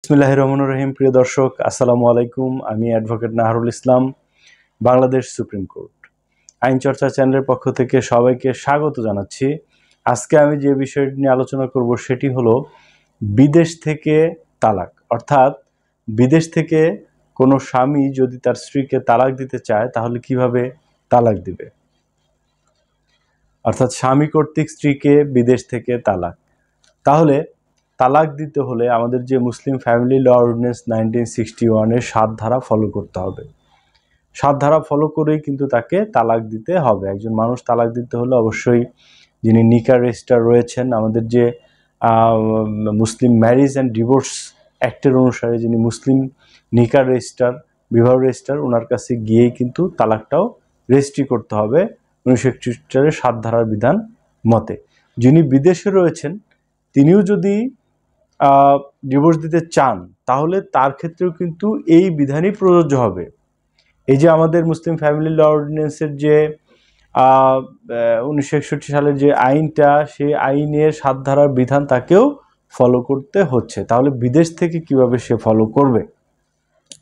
বিসমিল্লাহির রহমানির রহিম। প্রিয় দর্শক, আসসালামু আলাইকুম। আমি অ্যাডভোকেট নাহারুল ইসলাম, বাংলাদেশ সুপ্রিম কোর্ট আইন চর্চা চ্যানেলের পক্ষ থেকে সবাইকে স্বাগত জানাচ্ছি। আজকে আমি যে বিষয়টি নিয়ে আলোচনা করব সেটি হলো বিদেশ থেকে তালাক। অর্থাৎ বিদেশ থেকে কোনো স্বামী যদি তার স্ত্রীকে তালাক দিতে চায় তাহলে কিভাবে তালাক দিবে। অর্থাৎ স্বামী কর্তৃক স্ত্রীকে বিদেশ থেকে তালাক। তাহলে তালাক দিতে হলে আমাদের যে মুসলিম ফ্যামিলি ল অর্ডিন্যান্স 1961-এর 7 ধারা ফলো করতে হবে। 7 ধারা ফলো করেই কিন্তু তাকে তালাক দিতে হবে। একজন মানুষ তালাক দিতে হলে অবশ্যই যিনি নিকাহ রেজিস্ট্রার রয়েছেন, আমাদের যে মুসলিম ম্যারেজ অ্যান্ড ডিভোর্স অ্যাক্টের অনুসারে যিনি মুসলিম নিকাহ রেজিস্ট্রার, বিবাহ রেজিস্ট্রার, ওনার কাছে গিয়েই কিন্তু তালাকটাও রেজিস্ট্রি করতে হবে 1961-এর 7 ধারার বিধান মতে। যিনি বিদেশে রয়েছেন তিনিও যদি ডিভোর্স দিতে চান তাহলে তার ক্ষেত্রেও কিন্তু এই বিধানই প্রযোজ্য হবে। এই যে আমাদের মুসলিম ফ্যামিলি ল অর্ডিন্যান্সের যে 1961 সালের যে আইনটা, সেই আইনের 7 ধারার বিধান তাকেও ফলো করতে হচ্ছে। তাহলে বিদেশ থেকে কিভাবে সে ফলো করবে?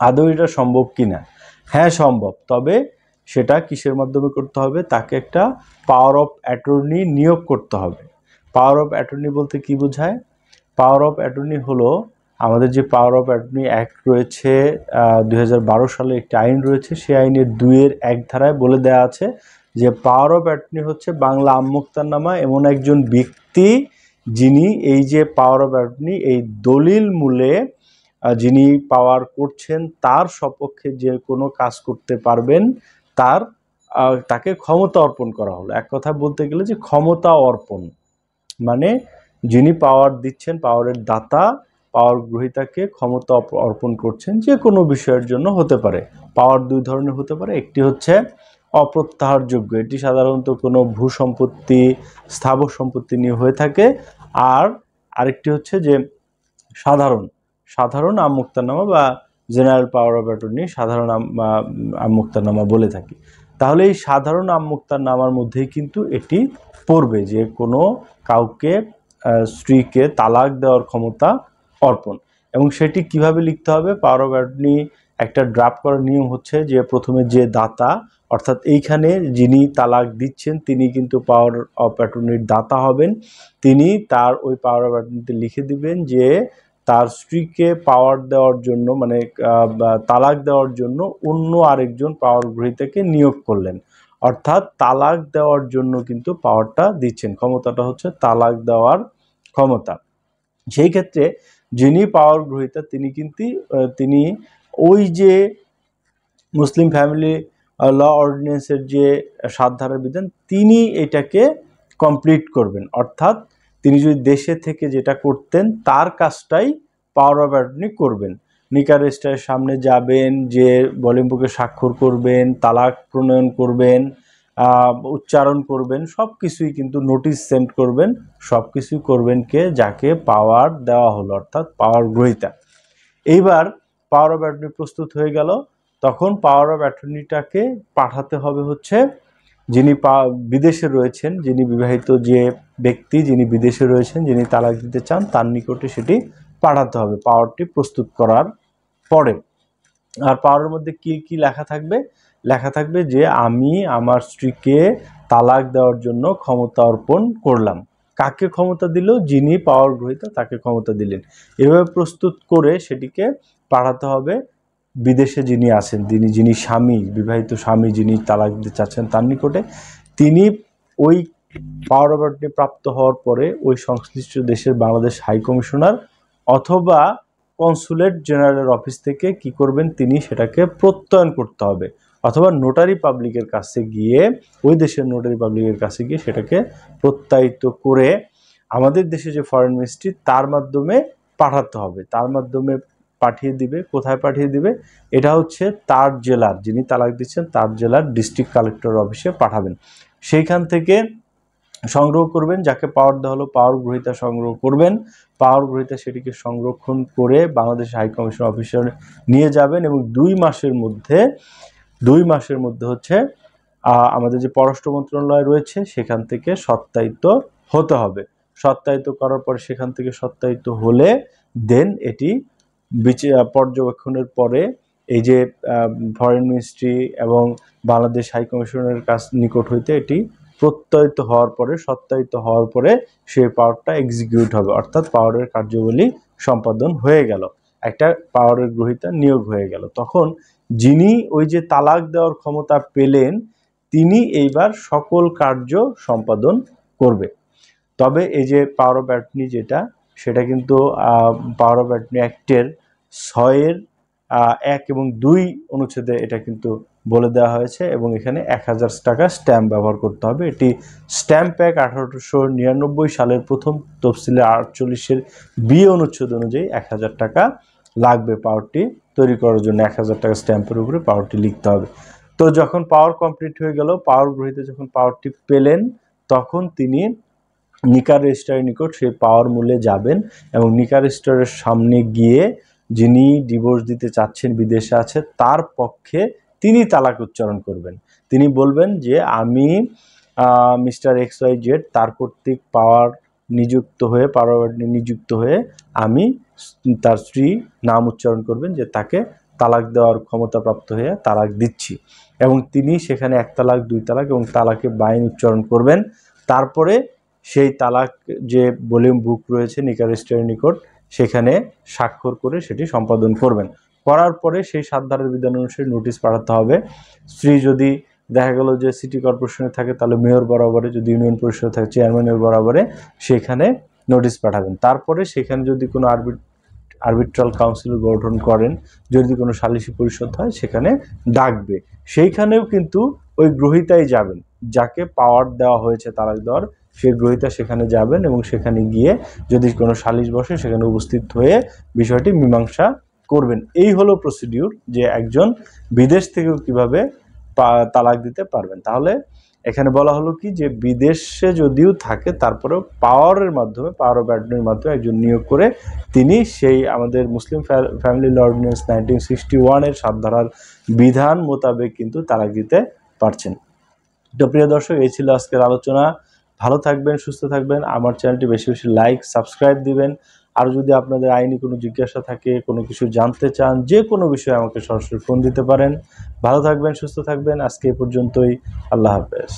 আদৌ এটা সম্ভব কিনা? হ্যাঁ সম্ভব, তবে সেটা কিসের মাধ্যমে করতে হবে? তাকে একটা পাওয়ার অফ অ্যাটর্নি নিয়োগ করতে হবে। পাওয়ার অফ অ্যাটর্নি বলতে কি বোঝায়? পাওয়ার অফ অ্যাটর্নি হলো আমাদের যে পাওয়ার অফ অ্যাটর্নি অ্যাক্ট রয়েছে, 2012 সালে একটি আইন রয়েছে, সেই আইনের 2-এর 1 ধারায় বলে দেওয়া আছে যে পাওয়ার অফ অ্যাটর্নি হচ্ছে বাংলা আমোক্তারনামা এমন একজন ব্যক্তি যিনি এই যে পাওয়ার অফ অ্যাটর্নি, এই দলিল মূলে যিনি পাওয়ার করছেন তার সপক্ষে যে কোনো কাজ করতে পারবেন, তাকে ক্ষমতা অর্পণ করা হলো। এক কথা বলতে গেলে যে ক্ষমতা অর্পণ, মানে যিনি পাওয়ার দিচ্ছেন, পাওয়ারের দাতা, পাওয়ার গ্রহীতাকে ক্ষমতা অর্পণ করছেন যে কোনো বিষয়ের জন্য হতে পারে। পাওয়ার 2 ধরনের হতে পারে। একটি হচ্ছে অপ্রত্যাহারযোগ্য, এটি সাধারণত কোনো ভূসম্পত্তি, স্থাবর সম্পত্তি নিয়ে হয়ে থাকে। আর আরেকটি হচ্ছে যে সাধারণ আমোক্তারনামা বা জেনারেল পাওয়ার অফ অ্যাটর্নি, সাধারণ আমোক্তারনামা বলে থাকি। তাহলে এই সাধারণ আমোক্তারনামার মধ্যেই কিন্তু এটি পড়বে যে কোনো কাউকে স্ত্রীকে তালাক দেওয়ার ক্ষমতা অর্পণ। এবং সেটি কিভাবে লিখতে হবে? পাওয়ার অফ অ্যাটর্নি একটা ড্রাফট করার নিয়ম হচ্ছে যে প্রথমে যে দাতা, অর্থাৎ এইখানে যিনি তালাক দিচ্ছেন তিনি কিন্তু পাওয়ার অফ অ্যাটর্নির দাতা হবেন। তিনি তার ওই পাওয়ার অফ অ্যাটর্নিতে লিখে দিবেন যে তার স্ত্রীকে পাওয়ার দেওয়ার জন্য, মানে তালাক দেওয়ার জন্য অন্য আরেকজন পাওয়ার গ্রহীতাকে নিয়োগ করলেন। অর্থাৎ তালাক দেওয়ার জন্য কিন্তু পাওয়ারটা দিচ্ছেন, ক্ষমতাটা হচ্ছে তালাক দেওয়ার ক্ষমতা। সেই ক্ষেত্রে যিনি পাওয়ার গ্রহীতা তিনি ওই যে মুসলিম ফ্যামিলি ল অর্ডিন্যান্সের যে 7 ধারার বিধান তিনি এটাকে কমপ্লিট করবেন। অর্থাৎ তিনি যদি দেশে থেকে যেটা করতেন তার কাজটাই পাওয়ার অফ অ্যাটর্নি করবেন। নিকাহ রেজিস্ট্রারের সামনে যাবেন, যে বলিমবুকে স্বাক্ষর করবেন, তালাক প্রণয়ন করবেন, উচ্চারণ করবেন, সব কিছুই কিন্তু নোটিশ সেন্ড করবেন, সব কিছুই করবেন কে? যাকে পাওয়ার দেওয়া হলো, অর্থাৎ পাওয়ার গ্রহীতা। এইবার পাওয়ার অফ অ্যাটর্নি প্রস্তুত হয়ে গেল, তখন পাওয়ার অফ অ্যাটর্নিটাকে পাঠাতে হবে হচ্ছে যিনি বিদেশে রয়েছেন, যিনি বিবাহিত যে ব্যক্তি যিনি বিদেশে রয়েছেন, যিনি তালাক দিতে চান, তার নিকটে সেটি পাঠাতে হবে পাওয়ারটি প্রস্তুত করার পরে। আর পাওয়ারের মধ্যে কি কি লেখা থাকবে? লেখা থাকবে যে আমি আমার স্ত্রীকে তালাক দেওয়ার জন্য ক্ষমতা অর্পণ করলাম। কাকে ক্ষমতা দিল? যিনি পাওয়ার গ্রহীতা তাকে ক্ষমতা দিলেন। এভাবে প্রস্তুত করে সেটিকে পাঠাতে হবে বিদেশে যিনি আছেন, যিনি স্বামী, বিবাহিত স্বামী যিনি তালাক দিতে চাচ্ছেন তার নিকটে। তিনি ওই পাওয়ার অফ অ্যাটর্নি প্রাপ্ত হওয়ার পরে ওই সংশ্লিষ্ট দেশের বাংলাদেশ হাই কমিশনার অথবা কনসুলেট জেনারেলের অফিস থেকে কি করবেন? তিনি সেটাকে প্রত্যয়ন করতে হবে, অথবা নোটারি পাবলিকের কাছে গিয়ে, ওই দেশের নোটারি পাবলিকের কাছে গিয়ে সেটাকে প্রত্যয়িত করে আমাদের দেশে যে ফরেন মিনিস্ট্রি তার মাধ্যমে পাঠাতে হবে। তার মাধ্যমে পাঠিয়ে দিবে। কোথায় পাঠিয়ে দিবে? এটা হচ্ছে তার জেলার, যিনি তালাক দিচ্ছেন তার জেলার ডিস্ট্রিক্ট কালেক্টর অফিসে পাঠাবেন। সেইখান থেকে সংগ্রহ করবেন, যাকে পাওয়ার দেওয়া হলো পাওয়ার গ্রহীতা সংগ্রহ করবেন। পাওয়ার গ্রহীতা সেটিকে সংরক্ষণ করে বাংলাদেশ হাই কমিশন অফিসে নিয়ে যাবেন এবং 2 মাসের মধ্যে হচ্ছে আমাদের যে পররাষ্ট্র মন্ত্রণালয় রয়েছে সেখান থেকে সত্যায়িত হতে হবে। সত্যায়িত করার পরে সেখান থেকে সত্যায়িত হলে দেন এটি পর্যবেক্ষণের পরে এই যে ফরেন মিনিস্ট্রি এবং বাংলাদেশ হাই কমিশনের কাছ নিকট হইতে এটি প্রত্যয়িত হওয়ার পরে, সত্যায়িত হওয়ার পরে সেই পাওয়ারটা এক্সিকিউট হবে, অর্থাৎ পাওয়ারের কার্যাবলী সম্পাদন হয়ে গেল, একটা পাওয়ারের গ্রহীতা নিয়োগ হয়ে গেল। তখন যিনি ওই যে তালাক দেওয়ার ক্ষমতা পেলেন তিনি এইবার সকল কার্য সম্পাদন করবে। তবে এই যে পাওয়ার অফ অ্যাটর্নি যেটা, সেটা কিন্তু পাওয়ার অফ অ্যাটর্নি অ্যাক্টের 6-এর 1 এবং 2 অনুচ্ছেদে এটা কিন্তু বলে দেওয়া হয়েছে, এবং এখানে 1000 টাকা স্ট্যাম্প ব্যবহার করতে হবে। এটি স্ট্যাম্প অ্যাক্ট 1899 সালের প্রথম তফসিলে 48-এর বি অনুচ্ছেদ অনুযায়ী 1000 টাকা লাগবে পাওয়ারটি তৈরি করার জন্য। 1000 টাকা স্ট্যাম্পের উপরে পাওয়ারটি লিখতে হবে। তো যখন পাওয়ার কমপ্লিট হয়ে গেল, পাওয়ার গ্রহীতা যখন পাওয়ারটি পেলেন, তখন তিনি নিকার রেজিস্ট্রারের নিকট সেই পাওয়ার মূল্যে যাবেন এবং নিকার রেজিস্ট্রারের সামনে গিয়ে যিনি ডিভোর্স দিতে চাচ্ছেন, বিদেশে আছে, তার পক্ষে তিনি তালাক উচ্চারণ করবেন। তিনি বলবেন যে আমি মিস্টার XYZ তার কর্তৃক পাওয়ার নিযুক্ত হয়ে, পাওয়ার নিযুক্ত হয়ে আমি তার স্ত্রী নাম উচ্চারণ করবেন যে তাকে তালাক দেওয়ার ক্ষমতাপ্রাপ্ত হয়ে তালাক দিচ্ছি, এবং তিনি সেখানে 1 তালাক 2 তালাক এবং তালাকে বাইন উচ্চারণ করবেন। তারপরে সেই তালাক যে ভলিউম বুক রয়েছে নিকার রেজিস্ট্রারের নিকট, সেখানে স্বাক্ষর করে সেটি সম্পাদন করবেন। করার পরে সেই 7 ধারার বিধান অনুসারে নোটিশ পাঠাতে হবে। স্ত্রী যদি দেখা গেল যে সিটি কর্পোরেশনে থাকে তাহলে মেয়র বরাবরে, যদি ইউনিয়ন পরিষদ থাকে চেয়ারম্যানের বরাবরে সেখানে নোটিশ পাঠাবেন। তারপরে সেখানে যদি কোনো আরবিট্রাল কাউন্সিল গঠন করেন, যদি কোনো সালিসি পরিষদ হয় সেখানে ডাকবে। সেইখানেও কিন্তু ওই গ্রহীতাই যাবেন, যাকে পাওয়ার দেওয়া হয়েছে তালাক দেওয়ার, সেই গ্রহীতা সেখানে যাবেন এবং সেখানে গিয়ে যদি কোনো সালিশ বসে সেখানে উপস্থিত হয়ে বিষয়টি মীমাংসা করবেন। এই হলো প্রসিডিউর, যে একজন বিদেশ থেকেও কিভাবে তালাক দিতে পারবেন। তাহলে এখানে বলা হলো কি, যে বিদেশে যদিও থাকে তারপরেও পাওয়ারের মাধ্যমে, পাওয়ার অফ অ্যাটর্নির মাধ্যমে একজন নিয়োগ করে তিনি সেই আমাদের মুসলিম ফ্যামিলি ল অর্ডিন্যান্স 1961-এর 7 ধারার বিধান মোতাবেক কিন্তু তালাক দিতে পারছেন। তো প্রিয় দর্শক, এই ছিল আজকের আলোচনা। ভালো থাকবেন, সুস্থ থাকবেন। আমার চ্যানেলটি বেশি বেশি লাইক, সাবস্ক্রাইব দিবেন। আর যদি আপনাদের আইনি কোনো জিজ্ঞাসা থাকে, কোনো কিছু জানতে চান, যে কোনো বিষয়ে আমাকে সরাসরি ফোন দিতে পারেন। ভালো থাকবেন, সুস্থ থাকবেন। আজকে এই পর্যন্তই। আল্লাহ হাফেজ।